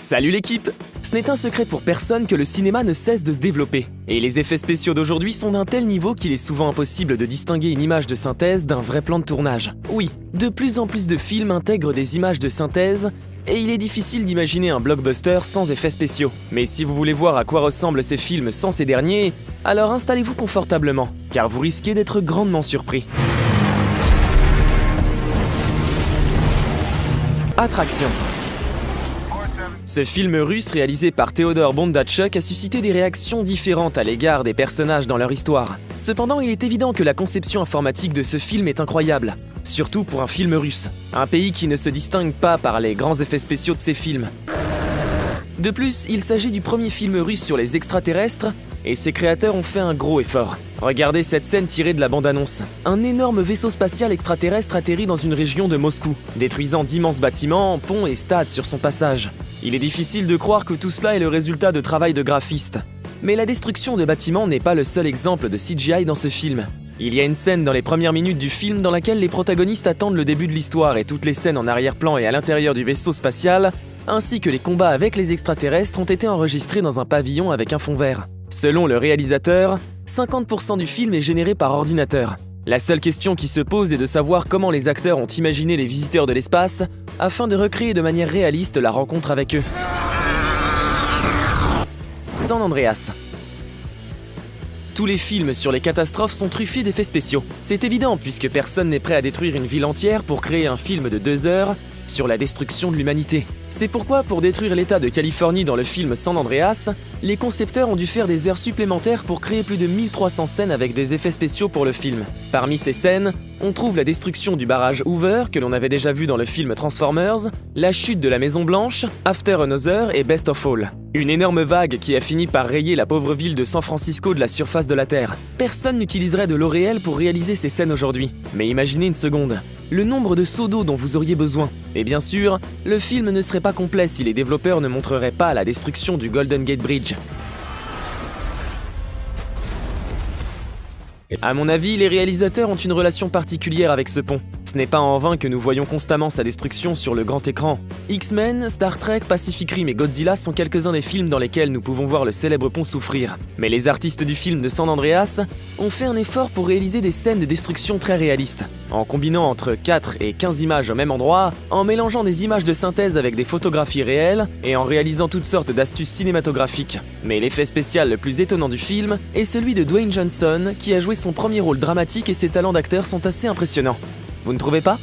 Salut l'équipe! Ce n'est un secret pour personne que le cinéma ne cesse de se développer. Et les effets spéciaux d'aujourd'hui sont d'un tel niveau qu'il est souvent impossible de distinguer une image de synthèse d'un vrai plan de tournage. Oui, de plus en plus de films intègrent des images de synthèse, et il est difficile d'imaginer un blockbuster sans effets spéciaux. Mais si vous voulez voir à quoi ressemblent ces films sans ces derniers, alors installez-vous confortablement, car vous risquez d'être grandement surpris. Attraction. Ce film russe réalisé par Theodor Bondarchuk a suscité des réactions différentes à l'égard des personnages dans leur histoire. Cependant, il est évident que la conception informatique de ce film est incroyable, surtout pour un film russe, un pays qui ne se distingue pas par les grands effets spéciaux de ses films. De plus, il s'agit du premier film russe sur les extraterrestres, et ses créateurs ont fait un gros effort. Regardez cette scène tirée de la bande-annonce. Un énorme vaisseau spatial extraterrestre atterrit dans une région de Moscou, détruisant d'immenses bâtiments, ponts et stades sur son passage. Il est difficile de croire que tout cela est le résultat de travail de graphiste. Mais la destruction de bâtiments n'est pas le seul exemple de CGI dans ce film. Il y a une scène dans les premières minutes du film dans laquelle les protagonistes attendent le début de l'histoire et toutes les scènes en arrière-plan et à l'intérieur du vaisseau spatial, ainsi que les combats avec les extraterrestres ont été enregistrés dans un pavillon avec un fond vert. Selon le réalisateur, 50% du film est généré par ordinateur. La seule question qui se pose est de savoir comment les acteurs ont imaginé les visiteurs de l'espace afin de recréer de manière réaliste la rencontre avec eux. San Andreas. Tous les films sur les catastrophes sont truffés d'effets spéciaux. C'est évident puisque personne n'est prêt à détruire une ville entière pour créer un film de 2 heures sur la destruction de l'humanité. C'est pourquoi, pour détruire l'État de Californie dans le film San Andreas, les concepteurs ont dû faire des heures supplémentaires pour créer plus de 1300 scènes avec des effets spéciaux pour le film. Parmi ces scènes, on trouve la destruction du barrage Hoover, que l'on avait déjà vu dans le film Transformers, la chute de la Maison Blanche, After Another et Best of All. Une énorme vague qui a fini par rayer la pauvre ville de San Francisco de la surface de la Terre. Personne n'utiliserait de l'eau réelle pour réaliser ces scènes aujourd'hui. Mais imaginez une seconde. Le nombre de seaux d'eau dont vous auriez besoin. Et bien sûr, le film ne serait pas complet si les développeurs ne montreraient pas la destruction du Golden Gate Bridge. À mon avis, les réalisateurs ont une relation particulière avec ce pont. Ce n'est pas en vain que nous voyons constamment sa destruction sur le grand écran. X-Men, Star Trek, Pacific Rim et Godzilla sont quelques-uns des films dans lesquels nous pouvons voir le célèbre pont souffrir. Mais les artistes du film de San Andreas ont fait un effort pour réaliser des scènes de destruction très réalistes, en combinant entre 4 et 15 images au même endroit, en mélangeant des images de synthèse avec des photographies réelles et en réalisant toutes sortes d'astuces cinématographiques. Mais l'effet spécial le plus étonnant du film est celui de Dwayne Johnson, qui a joué son premier rôle dramatique et ses talents d'acteur sont assez impressionnants. Vous ne trouvez pas ?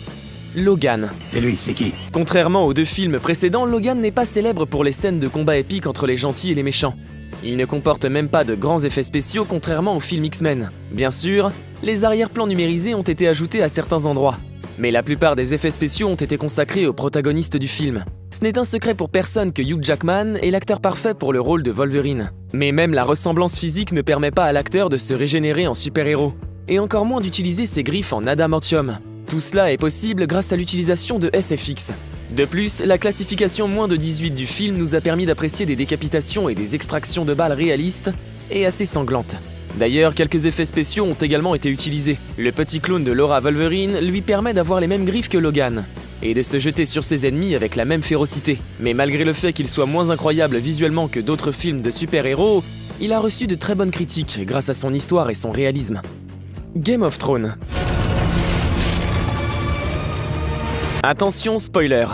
Logan. Et lui, c'est qui ? Contrairement aux 2 films précédents, Logan n'est pas célèbre pour les scènes de combat épiques entre les gentils et les méchants. Il ne comporte même pas de grands effets spéciaux contrairement au film X-Men. Bien sûr, les arrière-plans numérisés ont été ajoutés à certains endroits. Mais la plupart des effets spéciaux ont été consacrés aux protagonistes du film. Ce n'est un secret pour personne que Hugh Jackman est l'acteur parfait pour le rôle de Wolverine. Mais même la ressemblance physique ne permet pas à l'acteur de se régénérer en super-héros, et encore moins d'utiliser ses griffes en adamantium. Tout cela est possible grâce à l'utilisation de SFX. De plus, la classification moins de 18 du film nous a permis d'apprécier des décapitations et des extractions de balles réalistes et assez sanglantes. D'ailleurs, quelques effets spéciaux ont également été utilisés. Le petit clone de Laura Wolverine lui permet d'avoir les mêmes griffes que Logan, et de se jeter sur ses ennemis avec la même férocité. Mais malgré le fait qu'il soit moins incroyable visuellement que d'autres films de super-héros, il a reçu de très bonnes critiques grâce à son histoire et son réalisme. Game of Thrones. Attention, spoiler.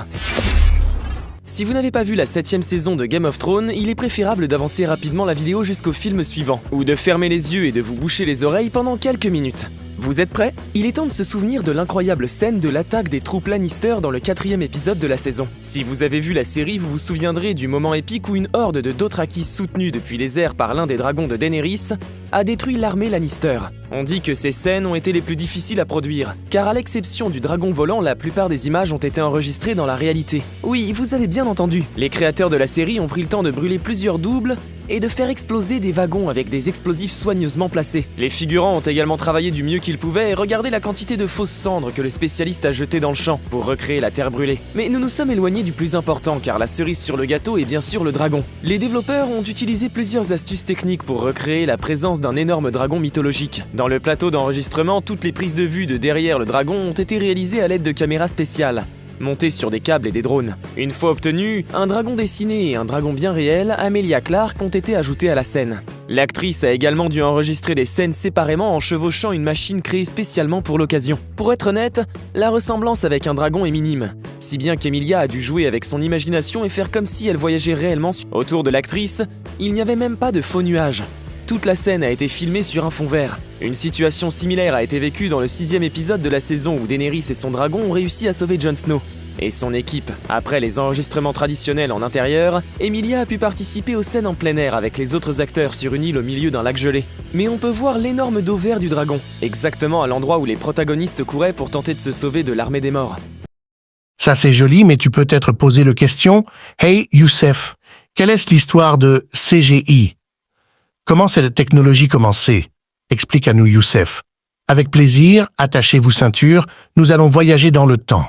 Si vous n'avez pas vu la 7ème saison de Game of Thrones, il est préférable d'avancer rapidement la vidéo jusqu'au film suivant, ou de fermer les yeux et de vous boucher les oreilles pendant quelques minutes. Vous êtes prêts ? Il est temps de se souvenir de l'incroyable scène de l'attaque des troupes Lannister dans le 4e épisode de la saison. Si vous avez vu la série, vous vous souviendrez du moment épique où une horde de Dothraki soutenue depuis les airs par l'un des dragons de Daenerys a détruit l'armée Lannister. On dit que ces scènes ont été les plus difficiles à produire, car à l'exception du dragon volant, la plupart des images ont été enregistrées dans la réalité. Oui, vous avez bien entendu, les créateurs de la série ont pris le temps de brûler plusieurs doubles et de faire exploser des wagons avec des explosifs soigneusement placés. Les figurants ont également travaillé du mieux qu'ils pouvaient et regardez la quantité de fausses cendres que le spécialiste a jetées dans le champ pour recréer la terre brûlée. Mais nous nous sommes éloignés du plus important car la cerise sur le gâteau est bien sûr le dragon. Les développeurs ont utilisé plusieurs astuces techniques pour recréer la présence d'un énorme dragon mythologique. Dans le plateau d'enregistrement, toutes les prises de vue de derrière le dragon ont été réalisées à l'aide de caméras spéciales, montés sur des câbles et des drones. Une fois obtenus, un dragon dessiné et un dragon bien réel, Amelia Clarke, ont été ajoutés à la scène. L'actrice a également dû enregistrer des scènes séparément en chevauchant une machine créée spécialement pour l'occasion. Pour être honnête, la ressemblance avec un dragon est minime, si bien qu'Emilia a dû jouer avec son imagination et faire comme si elle voyageait réellement. Autour de l'actrice, il n'y avait même pas de faux nuages. Toute la scène a été filmée sur un fond vert. Une situation similaire a été vécue dans le 6e épisode de la saison où Daenerys et son dragon ont réussi à sauver Jon Snow et son équipe. Après les enregistrements traditionnels en intérieur, Emilia a pu participer aux scènes en plein air avec les autres acteurs sur une île au milieu d'un lac gelé. Mais on peut voir l'énorme dos vert du dragon, exactement à l'endroit où les protagonistes couraient pour tenter de se sauver de l'armée des morts. Ça c'est joli, mais tu peux t'être posé la question « Hey Youssef, quelle est l'histoire de CGI ? Comment cette technologie commençait ? Explique à nous Youssef. Avec plaisir, attachez-vous ceinture, nous allons voyager dans le temps. »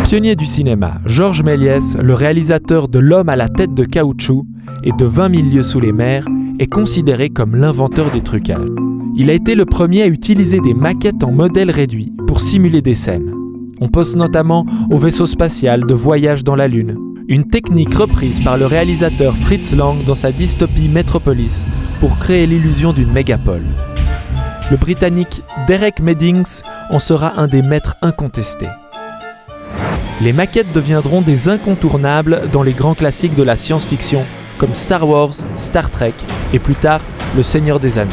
Pionnier du cinéma, Georges Méliès, le réalisateur de L'homme à la tête de caoutchouc et de 20 000 lieues sous les mers, est considéré comme l'inventeur des trucages. Il a été le premier à utiliser des maquettes en modèle réduit pour simuler des scènes. On pense notamment au vaisseau spatial de Voyage dans la Lune, une technique reprise par le réalisateur Fritz Lang dans sa dystopie Metropolis pour créer l'illusion d'une mégapole. Le Britannique Derek Meddings en sera un des maîtres incontestés. Les maquettes deviendront des incontournables dans les grands classiques de la science-fiction comme Star Wars, Star Trek et plus tard Le Seigneur des Anneaux.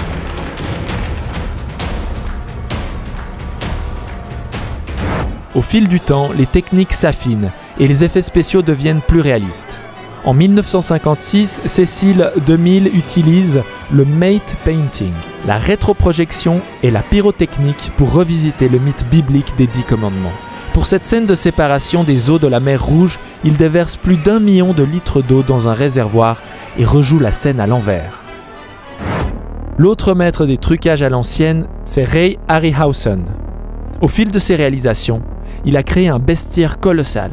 Au fil du temps, les techniques s'affinent et les effets spéciaux deviennent plus réalistes. En 1956, Cecil 2000 utilise le matte painting, la rétroprojection et la pyrotechnique pour revisiter le mythe biblique des 10 commandements. Pour cette scène de séparation des eaux de la mer Rouge, il déverse plus d'1 million de litres d'eau dans un réservoir et rejoue la scène à l'envers. L'autre maître des trucages à l'ancienne, c'est Ray Harryhausen. Au fil de ses réalisations, il a créé un bestiaire colossal.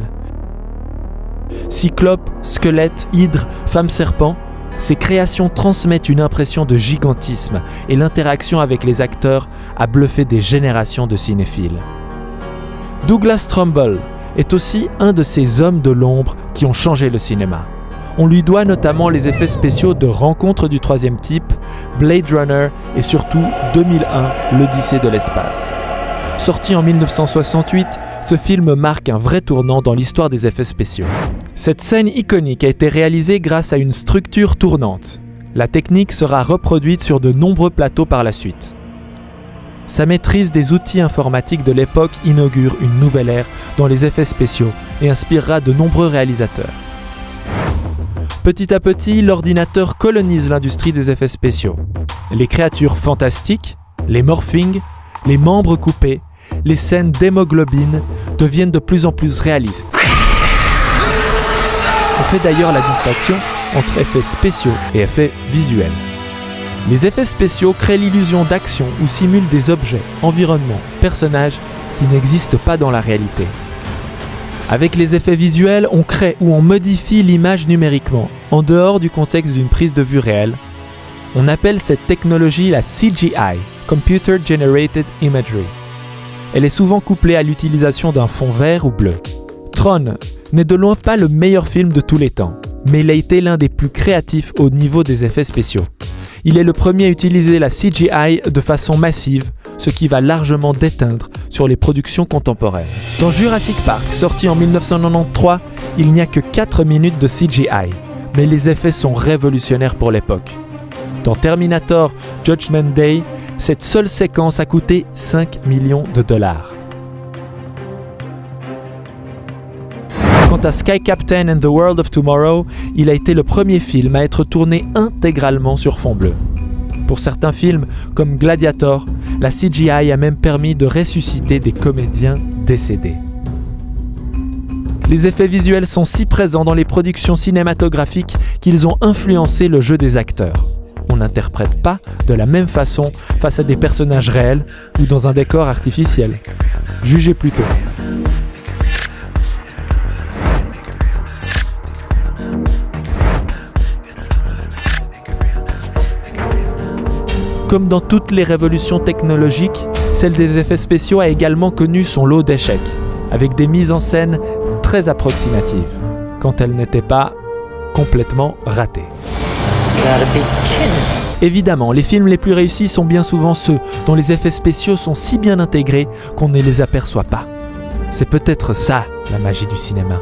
Cyclopes, squelettes, hydres, femmes-serpents, ces créations transmettent une impression de gigantisme et l'interaction avec les acteurs a bluffé des générations de cinéphiles. Douglas Trumbull est aussi un de ces hommes de l'ombre qui ont changé le cinéma. On lui doit notamment les effets spéciaux de Rencontre du troisième type, Blade Runner et surtout 2001, l'Odyssée de l'espace. Sorti en 1968, ce film marque un vrai tournant dans l'histoire des effets spéciaux. Cette scène iconique a été réalisée grâce à une structure tournante. La technique sera reproduite sur de nombreux plateaux par la suite. Sa maîtrise des outils informatiques de l'époque inaugure une nouvelle ère dans les effets spéciaux et inspirera de nombreux réalisateurs. Petit à petit, l'ordinateur colonise l'industrie des effets spéciaux. Les créatures fantastiques, les morphings, les membres coupés, les scènes d'hémoglobine deviennent de plus en plus réalistes. On fait d'ailleurs la distinction entre effets spéciaux et effets visuels. Les effets spéciaux créent l'illusion d'action ou simulent des objets, environnements, personnages qui n'existent pas dans la réalité. Avec les effets visuels, on crée ou on modifie l'image numériquement, en dehors du contexte d'une prise de vue réelle. On appelle cette technologie la CGI, Computer Generated Imagery. Elle est souvent couplée à l'utilisation d'un fond vert ou bleu. Tron n'est de loin pas le meilleur film de tous les temps, mais il a été l'un des plus créatifs au niveau des effets spéciaux. Il est le premier à utiliser la CGI de façon massive, ce qui va largement déteindre sur les productions contemporaines. Dans Jurassic Park, sorti en 1993, il n'y a que 4 minutes de CGI, mais les effets sont révolutionnaires pour l'époque. Dans Terminator Judgment Day, cette seule séquence a coûté 5 millions de dollars. Quant à Sky Captain and the World of Tomorrow, il a été le premier film à être tourné intégralement sur fond bleu. Pour certains films, comme Gladiator, la CGI a même permis de ressusciter des comédiens décédés. Les effets visuels sont si présents dans les productions cinématographiques qu'ils ont influencé le jeu des acteurs. On n'interprète pas de la même façon face à des personnages réels ou dans un décor artificiel. Jugez plutôt. Comme dans toutes les révolutions technologiques, celle des effets spéciaux a également connu son lot d'échecs, avec des mises en scène très approximative, quand elle n'était pas complètement ratée. Évidemment, les films les plus réussis sont bien souvent ceux dont les effets spéciaux sont si bien intégrés qu'on ne les aperçoit pas. C'est peut-être ça, la magie du cinéma.